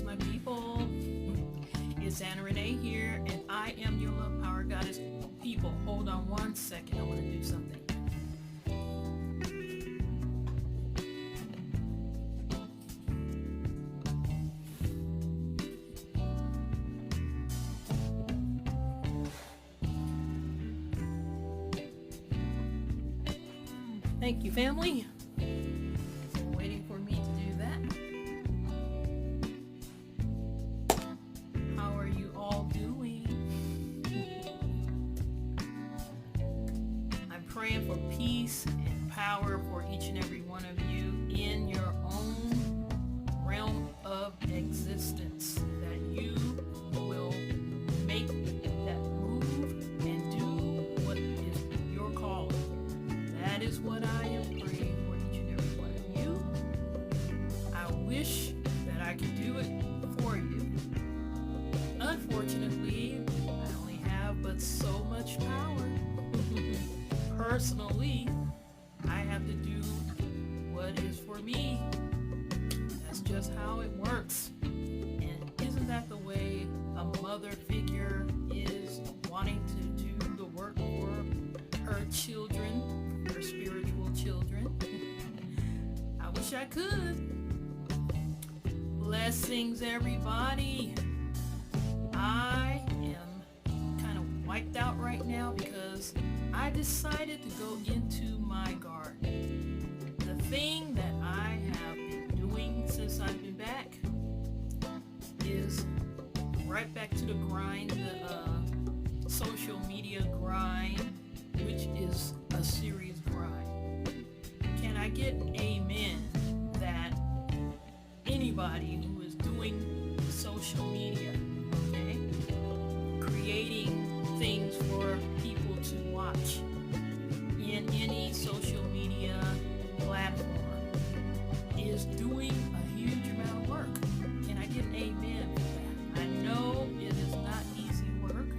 Greetings, my people. It's Anna Renee here, and I am your love power goddess. People, hold on one second. I want to do something. Thank you, family. Waiting for me to do that. How are you all doing? I'm praying for peace and power for each and every one of you in your own realm of existence, that you will make that move and do what is your calling. That is what I am praying for each and every one of you. I wish that I could do it for you. Unfortunately, I only have but so much power. Personally, I have to do what is for me. That's just how it works. And isn't that the way a mother figure is, wanting to do the work for her children, her spiritual children? I wish I could. Blessings, everybody. I am kind of wiped out right now because I decided to go into my garden. The thing that I have been doing since I've been back is right back to the grind, the social media grind, which is a serious grind. Can I get an amen that anybody who is doing social media, okay, creating things for people to watch in any social media platform, is doing a huge amount of work? Can I get an amen for that? I know it is not easy work,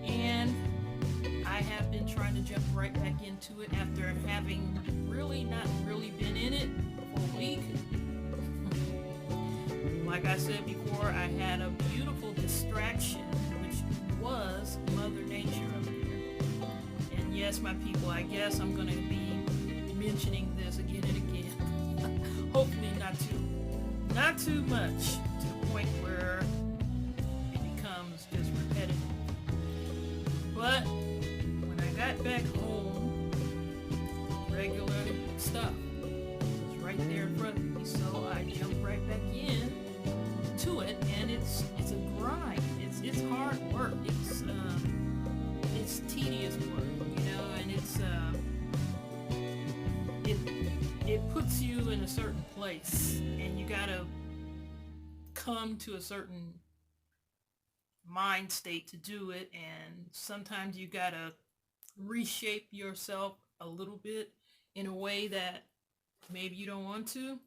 and I have been trying to jump right back into it after having not really been in it for a week. Like I said before, I had a beautiful distraction, which was Mother Nature up here. And yes, my people, I guess I'm going to be mentioning this again and again. Hopefully not too much, to the point where it becomes just repetitive. But when I got back home, regular stuff was right there in front of me, so I jumped right back in to it, and it's a grind. It's hard work. It's tedious work, and it puts you in a certain place, and you gotta come to a certain mind state to do it, and sometimes you gotta reshape yourself a little bit in a way that maybe you don't want to.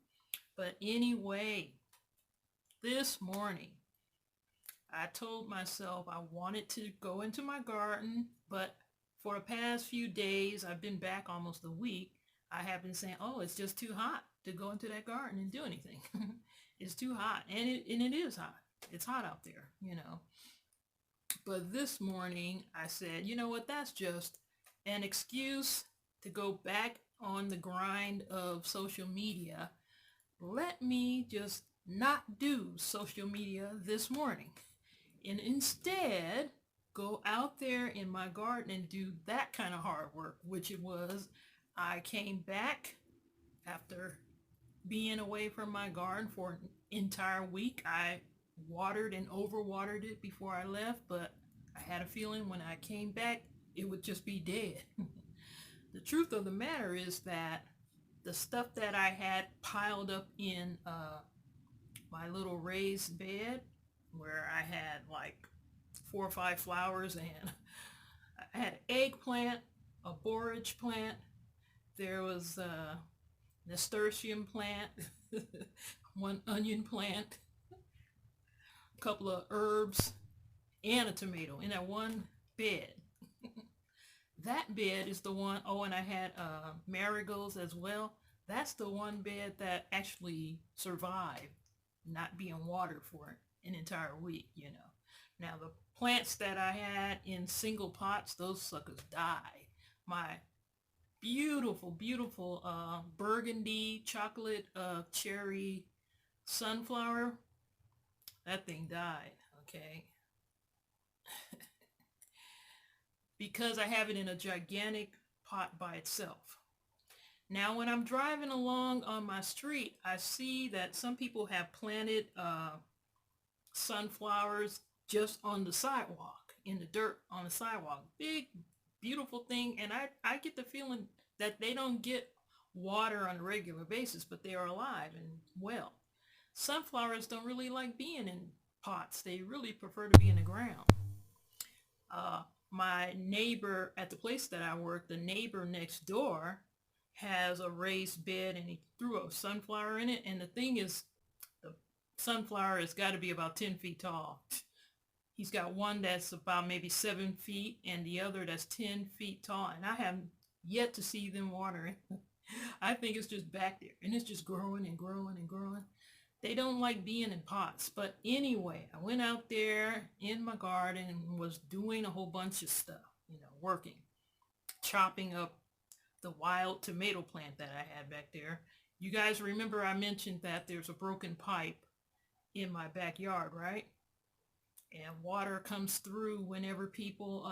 But anyway, this morning I told myself I wanted to go into my garden, but for the past few days, I've been back almost a week, I have been saying, oh, it's just too hot to go into that garden and do anything. It's too hot, and it is hot. It's hot out there, But this morning I said, you know what, that's just an excuse to go back on the grind of social media. Let me just not do social media this morning, and instead go out there in my garden and do that kind of hard work, which it was. I came back after being away from my garden for an entire week. I watered and overwatered it before I left, but I had a feeling when I came back it would just be dead. The truth of the matter is that the stuff that I had piled up in my little raised bed, where I had like 4 or 5 flowers, and I had an eggplant, a borage plant, there was a nasturtium plant, one onion plant, a couple of herbs, and a tomato in that one bed. That bed is the one, oh, and I had marigolds as well. That's the one bed that actually survived not being watered for an entire week, you know. Now the plants that I had in single pots, those suckers died. My beautiful, beautiful burgundy chocolate cherry sunflower, that thing died, okay? Because I have it in a gigantic pot by itself. Now when I'm driving along on my street, I see that some people have planted sunflowers just on the sidewalk, in the dirt on the sidewalk. Big, beautiful thing. And I get the feeling that they don't get water on a regular basis, but they are alive and well. Sunflowers don't really like being in pots. They really prefer to be in the ground. My neighbor at the place that I work, the neighbor next door has a raised bed and he threw a sunflower in it. And the thing is, the sunflower has got to be about 10 feet tall. He's got one that's about maybe 7 feet and the other that's 10 feet tall. And I haven't yet to see them watering. I think it's just back there and it's just growing and growing and growing. They don't like being in pots. But anyway, I went out there in my garden and was doing a whole bunch of stuff, you know, working, chopping up the wild tomato plant that I had back there. You guys remember I mentioned that there's a broken pipe in my backyard, right? And water comes through whenever people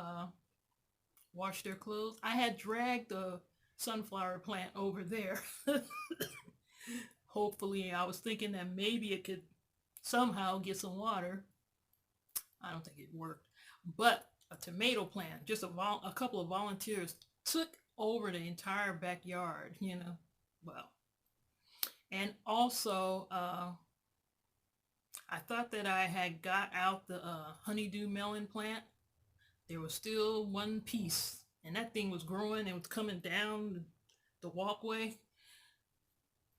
wash their clothes. I had dragged the sunflower plant over there. Hopefully, I was thinking that maybe it could somehow get some water. I don't think it worked. But a tomato plant, just a couple of volunteers took over the entire backyard, you know. Well, and also, I thought that I had got out the honeydew melon plant. There was still one piece, and that thing was growing and was coming down the walkway.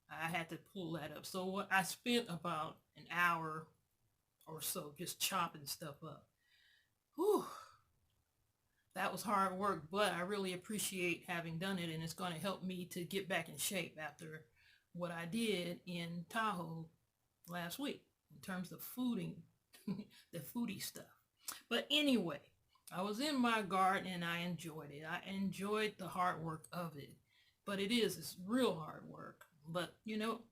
I had to pull that up. So I spent about an hour or so just chopping stuff up. Whew. That was hard work, but I really appreciate having done it, and it's going to help me to get back in shape after what I did in Tahoe last week in terms of fooding, the foodie stuff. But anyway, I was in my garden and I enjoyed it. I enjoyed the hard work of it, but it's real hard work. But, you know,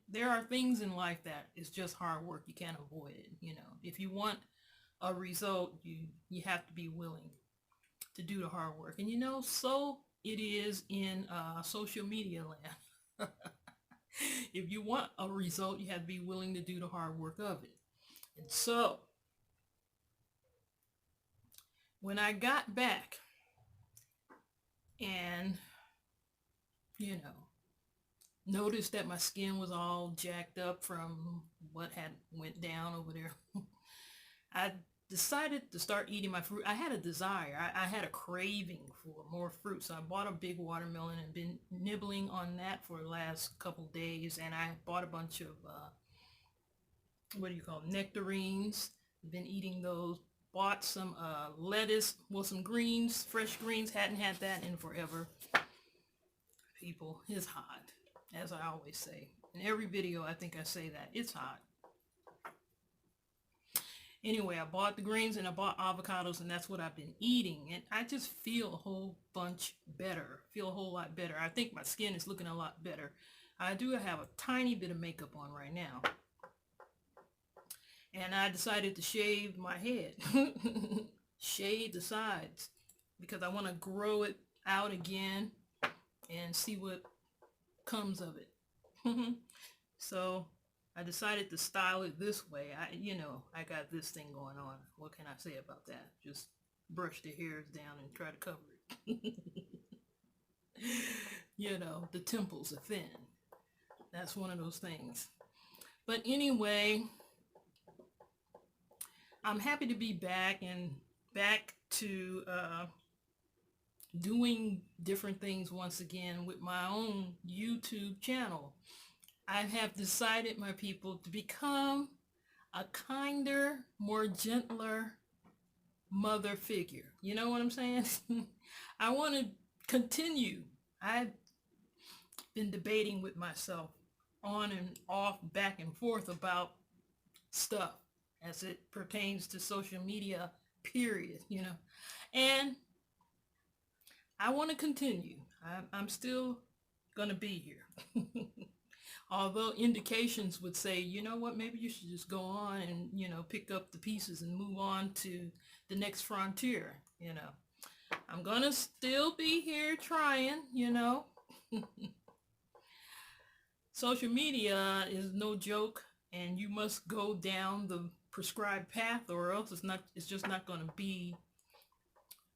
there are things in life that is just hard work. You can't avoid it. You know, if you want a result, you have to be willing to do the hard work. And, you know, so it is in social media land. If you want a result, you have to be willing to do the hard work of it. And so, when I got back and, you know, noticed that my skin was all jacked up from what had went down over there, I decided to start eating my fruit. I had a desire. I had a craving for more fruit. So I bought a big watermelon and been nibbling on that for the last couple days. And I bought a bunch of, nectarines. Been eating those. Bought some lettuce, well, some greens, fresh greens. Hadn't had that in forever. People, it's hot, as I always say. In every video, I think I say that. It's hot. Anyway, I bought the greens and I bought avocados, and that's what I've been eating. And I just feel a whole bunch better. Feel a whole lot better. I think my skin is looking a lot better. I do have a tiny bit of makeup on right now. And I decided to shave my head. Shave the sides. Because I want to grow it out again and see what comes of it. So I decided to style it this way. I got this thing going on. What can I say about that? Just brush the hairs down and try to cover it. You know, the temples are thin. That's one of those things. But anyway, I'm happy to be back and back to doing different things once again with my own YouTube channel. I have decided, my people, to become a kinder, more gentler mother figure. You know what I'm saying? I want to continue. I've been debating with myself on and off, back and forth about stuff as it pertains to social media, period, And I want to continue. I'm still going to be here. Although indications would say, you know what, maybe you should just go on and, pick up the pieces and move on to the next frontier, I'm going to still be here trying, Social media is no joke, and you must go down the prescribed path, or else it's just not going to be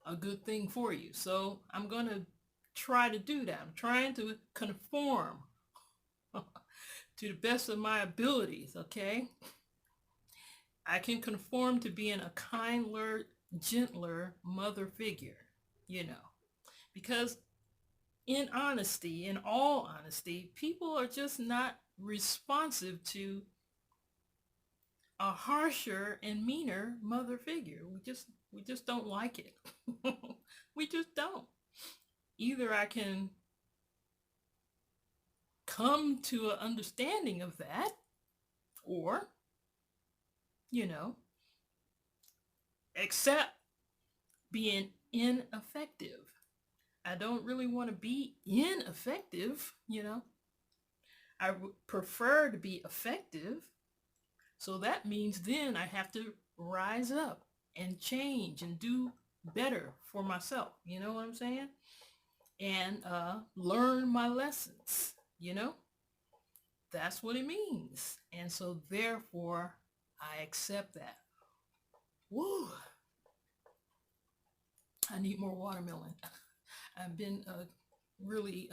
a good thing for you. So I'm going to try to do that. I'm trying to conform to the best of my abilities, okay? I can conform to being a kinder, gentler mother figure, because in all honesty, people are just not responsive to a harsher and meaner mother figure. We just don't like it. We just don't. Either I can come to an understanding of that, or, accept being ineffective. I don't really want to be ineffective, I would prefer to be effective. So that means then I have to rise up and change and do better for myself. You know what I'm saying? And learn my lessons, That's what it means. And so therefore, I accept that. Woo! I need more watermelon. I've been really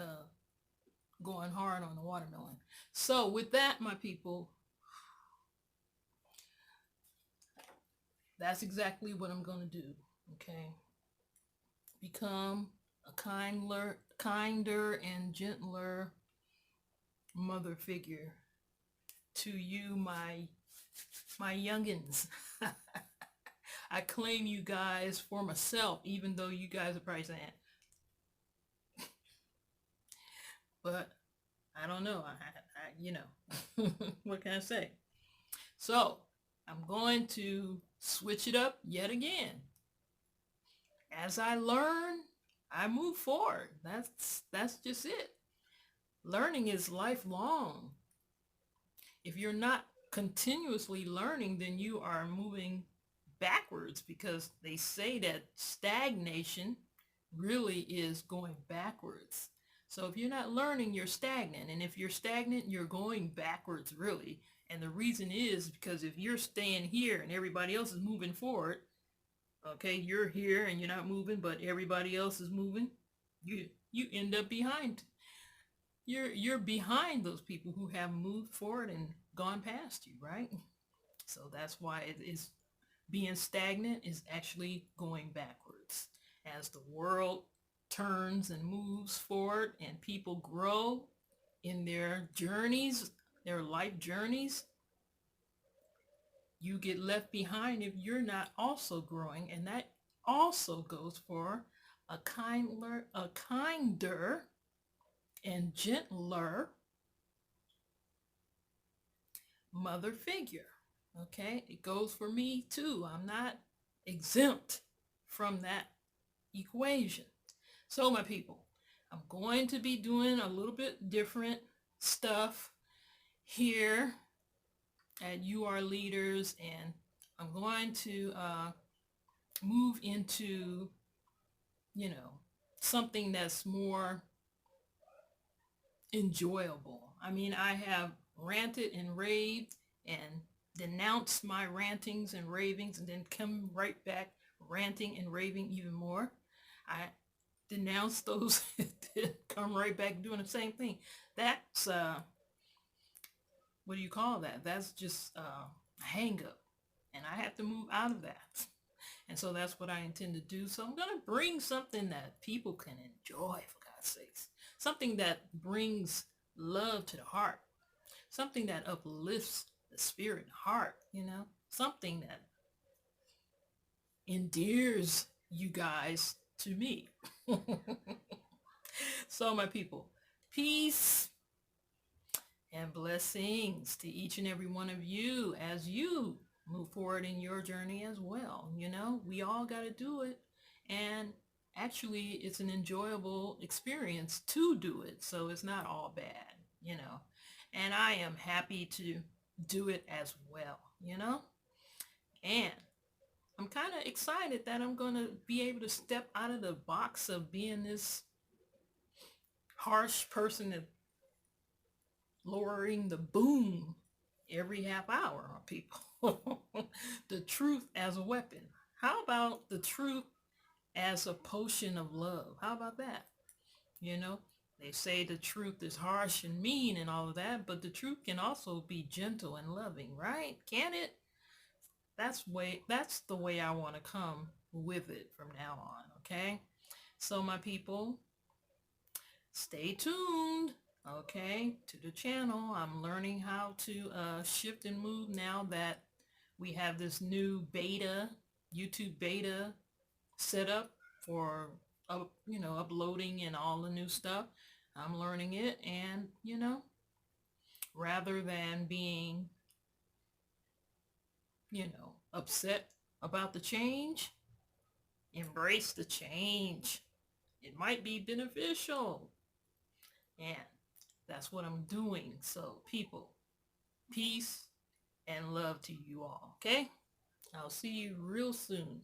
going hard on the watermelon. So with that, my people, that's exactly what I'm going to do, okay? Become a kinder and gentler mother figure to you, my youngins. I claim you guys for myself, even though you guys are probably saying, but I don't know. What can I say? So I'm going to switch it up yet again. As I learn, I move forward. That's just it. Learning is lifelong. If you're not continuously learning, then you are moving backwards, because they say that stagnation really is going backwards. So if you're not learning, you're stagnant. And if you're stagnant, you're going backwards, really. And the reason is because if you're staying here and everybody else is moving forward, okay, you're here and you're not moving, but everybody else is moving, you end up behind. You're behind those people who have moved forward and gone past you, right? So that's why it is being stagnant is actually going backwards. As the world turns and moves forward and people grow in their journeys, their life journeys, you get left behind if you're not also growing. And that also goes for a kinder and gentler mother figure. Okay, it goes for me too. I'm not exempt from that equation. So my people, I'm going to be doing a little bit different stuff here at You Are Leaders, and I'm going to move into, something that's more enjoyable. I mean, I have ranted and raved and denounced my rantings and ravings, and then come right back ranting and raving even more. I denounce those come right back doing the same thing. That's what do you call that? That's just a hang up, and I have to move out of that. And so that's what I intend to do. So I'm going to bring something that people can enjoy, for God's sakes. Something that brings love to the heart. Something that uplifts the spirit and heart, Something that endears you guys to me. So my people, peace And blessings to each and every one of you as you move forward in your journey as well. You know, we all got to do it. And actually, it's an enjoyable experience to do it. So it's not all bad, you know. And I am happy to do it as well, you know. And I'm kind of excited that I'm going to be able to step out of the box of being this harsh person that lowering the boom every half hour on people. The truth as a weapon. How about the truth as a potion of love? How about that? You know, they say the truth is harsh and mean and all of that, but the truth can also be gentle and loving, right? Can it? That's the way I want to come with it from now on, okay? So my people, stay tuned, okay, to the channel. I'm learning how to shift and move now that we have this new beta, YouTube beta set up for uploading and all the new stuff. I'm learning it, and rather than being upset about the change, embrace the change. It might be beneficial, and that's what I'm doing. So people, peace and love to you all, okay? I'll see you real soon.